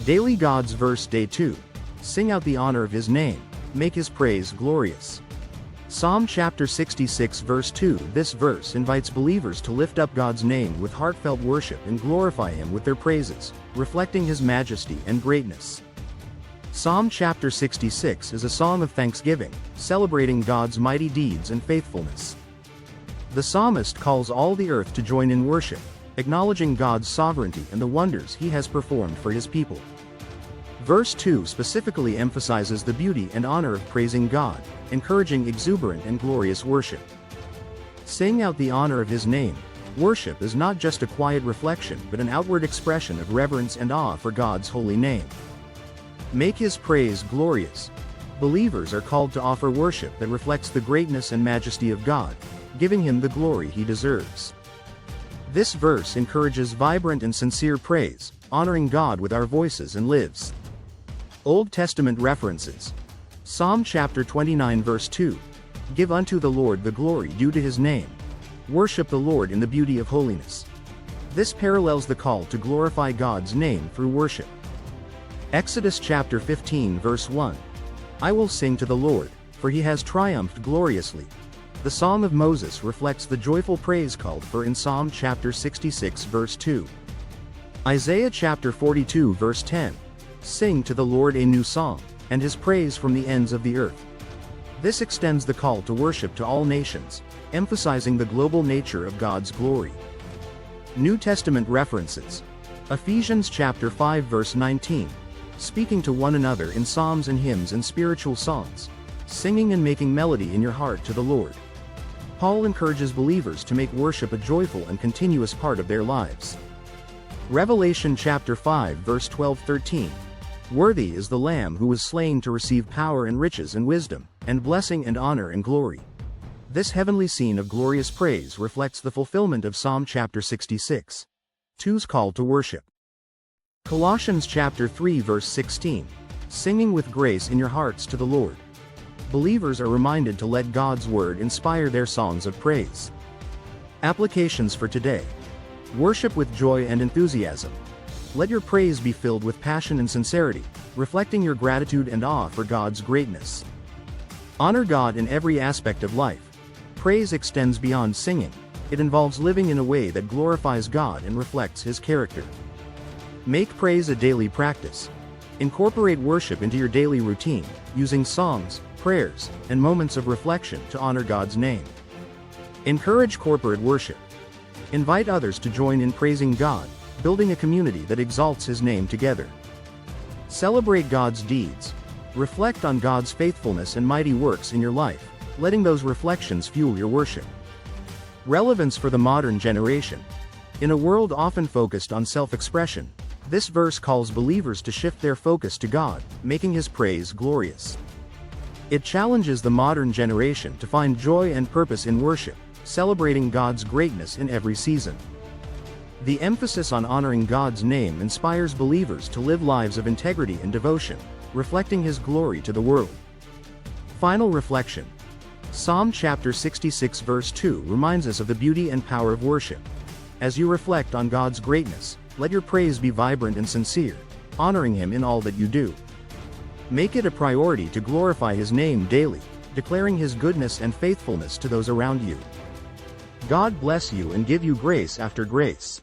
Daily God's Verse Day 2. Sing out the honor of His name. Make His praise glorious. Psalm chapter 66 verse 2. This verse invites believers to lift up God's name with heartfelt worship and glorify Him with their praises, reflecting His majesty and greatness. Psalm chapter 66 is a song of thanksgiving, celebrating God's mighty deeds and faithfulness. The psalmist calls all the earth to join in worship, acknowledging God's sovereignty and the wonders He has performed for His people. Verse 2 specifically emphasizes the beauty and honor of praising God, encouraging exuberant and glorious worship. Sing out the honor of His name. Worship is not just a quiet reflection but an outward expression of reverence and awe for God's holy name. Make His praise glorious. Believers are called to offer worship that reflects the greatness and majesty of God, giving Him the glory He deserves. This verse encourages vibrant and sincere praise, honoring God with our voices and lives. Old Testament references. Psalm chapter 29 verse 2. Give unto the Lord the glory due to His name. Worship the Lord in the beauty of holiness. This parallels the call to glorify God's name through worship. Exodus chapter 15 verse 1. I will sing to the Lord, for He has triumphed gloriously. The Song of Moses reflects the joyful praise called for in Psalm chapter 66 verse 2. Isaiah chapter 42 verse 10. Sing to the Lord a new song, and His praise from the ends of the earth. This extends the call to worship to all nations, emphasizing the global nature of God's glory. New Testament references. Ephesians chapter 5 verse 19. Speaking to one another in psalms and hymns and spiritual songs, singing and making melody in your heart to the Lord. Paul encourages believers to make worship a joyful and continuous part of their lives. Revelation chapter 5 verse 12-13. Worthy is the Lamb who was slain to receive power and riches and wisdom, and blessing and honor and glory. This heavenly scene of glorious praise reflects the fulfillment of Psalm chapter 66. 2's call to worship. Colossians chapter 3 verse 16. Singing with grace in your hearts to the Lord. Believers are reminded to let God's word inspire their songs of praise. Applications for today. Worship with joy and enthusiasm. Let your praise be filled with passion and sincerity, reflecting your gratitude and awe for God's greatness. Honor God in every aspect of life. Praise extends beyond singing. It involves living in a way that glorifies God and reflects His character. Make praise a daily practice. Incorporate worship into your daily routine, using songs, prayers, and moments of reflection to honor God's name. Encourage corporate worship. Invite others to join in praising God, building a community that exalts His name together. Celebrate God's deeds. Reflect on God's faithfulness and mighty works in your life, letting those reflections fuel your worship. Relevance for the modern generation. In a world often focused on self-expression, this verse calls believers to shift their focus to God, making His praise glorious. It challenges the modern generation to find joy and purpose in worship, celebrating God's greatness in every season. The emphasis on honoring God's name inspires believers to live lives of integrity and devotion, reflecting His glory to the world. Final reflection. Psalm chapter 66 verse 2 reminds us of the beauty and power of worship. As you reflect on God's greatness, let your praise be vibrant and sincere, honoring Him in all that you do. Make it a priority to glorify His name daily, declaring His goodness and faithfulness to those around you. God bless you and give you grace after grace.